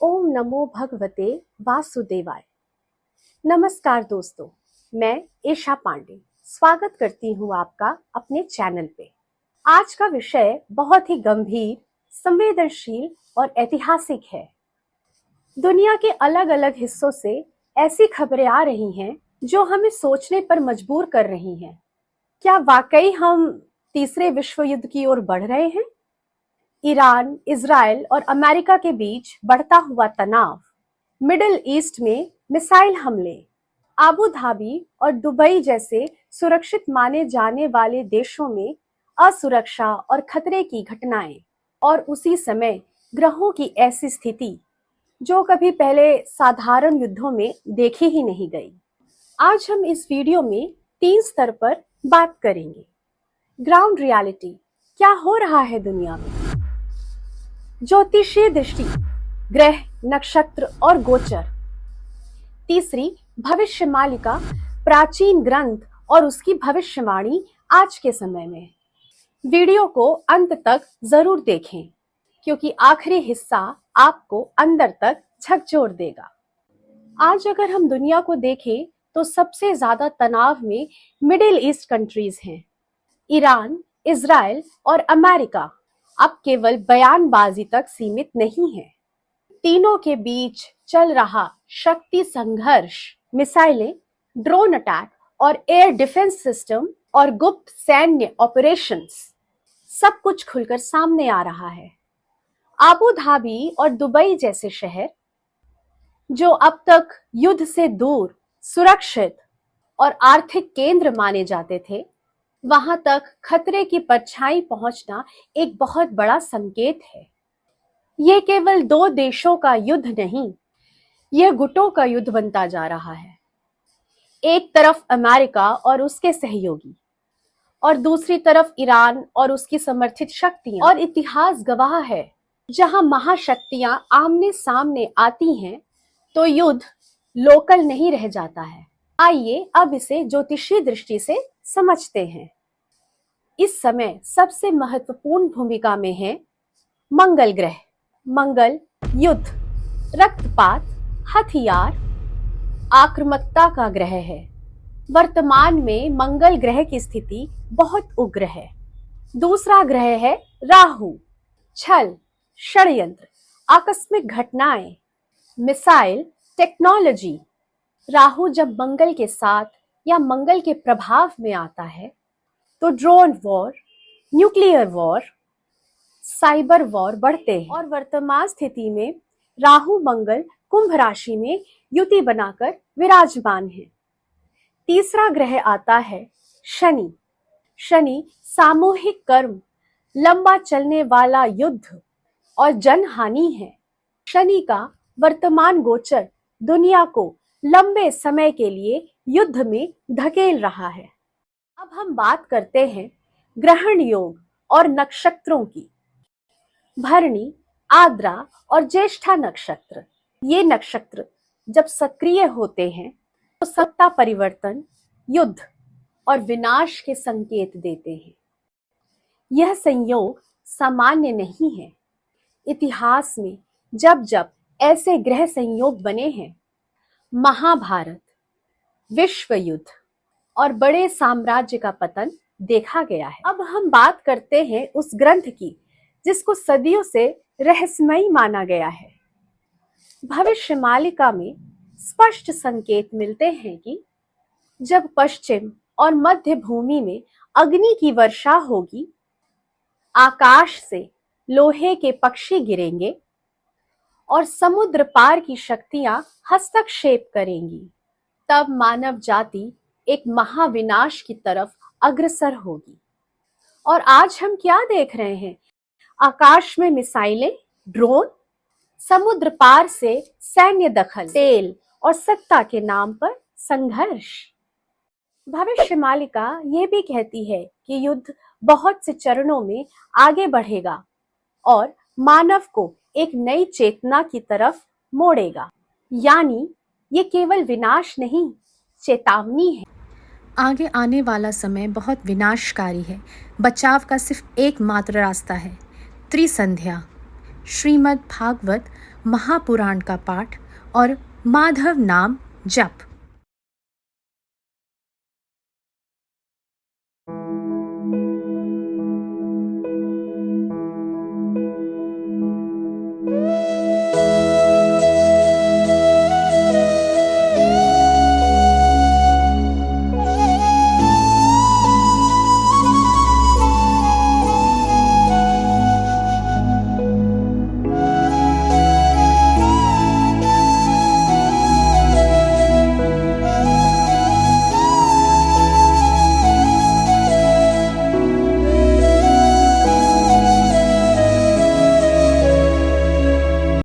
ओम नमो भगवते वासुदेवाय। नमस्कार दोस्तों, मैं ईशा पांडे स्वागत करती हूँ आपका अपने चैनल पे। आज का विषय बहुत ही गंभीर, संवेदनशील और ऐतिहासिक है। दुनिया के अलग अलग हिस्सों से ऐसी खबरें आ रही हैं जो हमें सोचने पर मजबूर कर रही हैं। क्या वाकई हम तीसरे विश्व युद्ध की ओर बढ़ रहे हैं? ईरान, इजराइल और अमेरिका के बीच बढ़ता हुआ तनाव, मिडिल ईस्ट में मिसाइल हमले, आबू धाबी और दुबई जैसे सुरक्षित माने जाने वाले देशों में असुरक्षा और खतरे की घटनाएं, और उसी समय ग्रहों की ऐसी स्थिति जो कभी पहले साधारण युद्धों में देखी ही नहीं गई। आज हम इस वीडियो में 3 स्तर पर बात करेंगे। ग्राउंड रियलिटी, क्या हो रहा है दुनिया में? ज्योतिषीय दृष्टि, ग्रह, नक्षत्र और गोचर। तीसरी, भविष्यमालिका, प्राचीन ग्रंथ और उसकी भविष्यवाणी आज के समय में। वीडियो को अंत तक जरूर देखें क्योंकि आखिरी हिस्सा आपको अंदर तक झकझोर देगा। आज अगर हम दुनिया को देखें तो सबसे ज्यादा तनाव में मिडिल ईस्ट कंट्रीज हैं। ईरान, इजराइल और अमेरिका अब केवल बयानबाजी तक सीमित नहीं है। तीनों के बीच चल रहा शक्ति संघर्ष, मिसाइलें, ड्रोन अटैक और एयर डिफेंस सिस्टम और गुप्त सैन्य ऑपरेशंस, सब कुछ खुलकर सामने आ रहा है। आबू धाबी और दुबई जैसे शहर, जो अब तक युद्ध से दूर, सुरक्षित और आर्थिक केंद्र माने जाते थे, वहां तक खतरे की परछाई पहुंचना एक बहुत बड़ा संकेत है। यह केवल 2 देशों का युद्ध नहीं, यह गुटों का युद्ध बनता जा रहा है। एक तरफ अमेरिका और उसके सहयोगी, और दूसरी तरफ ईरान और उसकी समर्थित शक्तियां। और इतिहास गवाह है, जहां महाशक्तियां आमने सामने आती हैं तो युद्ध लोकल नहीं रह जाता है। आइए अब इसे ज्योतिषीय दृष्टि से समझते हैं। इस समय सबसे महत्वपूर्ण भूमिका में है मंगल ग्रह। मंगल युद्ध, रक्तपात, हथियार, आक्रामकता का ग्रह है। वर्तमान में मंगल ग्रह की स्थिति बहुत उग्र है। दूसरा ग्रह है राहु। छल, षड्यंत्र, आकस्मिक घटनाएं, मिसाइल, टेक्नोलॉजी। राहु जब मंगल के साथ या मंगल के प्रभाव में आता है तो drone war, nuclear war, cyber war बढ़ते हैं। और वर्तमान स्थिति में राहु मंगल कुंभ राशि में युति बनाकर विराजमान है। तीसरा ग्रह आता है शनि। शनि सामूहिक कर्म, लंबा चलने वाला युद्ध और जनहानि है। शनि का वर्तमान गोचर दुनिया को लंबे समय के लिए युद्ध में धकेल रहा है। अब हम बात करते हैं ग्रहण योग और नक्षत्रों की। भरणी, आद्रा और ज्येष्ठा नक्षत्र, ये नक्षत्र जब सक्रिय होते हैं तो सत्ता परिवर्तन, युद्ध और विनाश के संकेत देते हैं। यह संयोग सामान्य नहीं है। इतिहास में जब जब ऐसे ग्रह संयोग बने हैं, महाभारत, विश्व युद्ध और बड़े साम्राज्य का पतन देखा गया है। अब हम बात करते हैं उस ग्रंथ की जिसको सदियों से रहस्यमयी माना गया है। भविष्यमालिका में स्पष्ट संकेत मिलते हैं कि जब पश्चिम और मध्य भूमि में अग्नि की वर्षा होगी, आकाश से लोहे के पक्षी गिरेंगे और समुद्र पार की शक्तियां हस्तक्षेप करेंगी, तब मानव जाति एक महाविनाश की तरफ अग्रसर होगी। और आज हम क्या देख रहे हैं? आकाश में मिसाइलें, ड्रोन, समुद्र पार से सैन्य दखल, तेल और सत्ता के नाम पर संघर्ष। भविष्यमालिका ये भी कहती है कि युद्ध बहुत से चरणों में आगे बढ़ेगा और मानव को एक नई चेतना की तरफ मोड़ेगा। यानी ये केवल विनाश नहीं, चेतावनी है। आगे आने वाला समय बहुत विनाशकारी है। बचाव का सिर्फ एकमात्र रास्ता है, त्रिसंध्या। श्रीमद् भागवत महापुराण का पाठ और माधव नाम जप।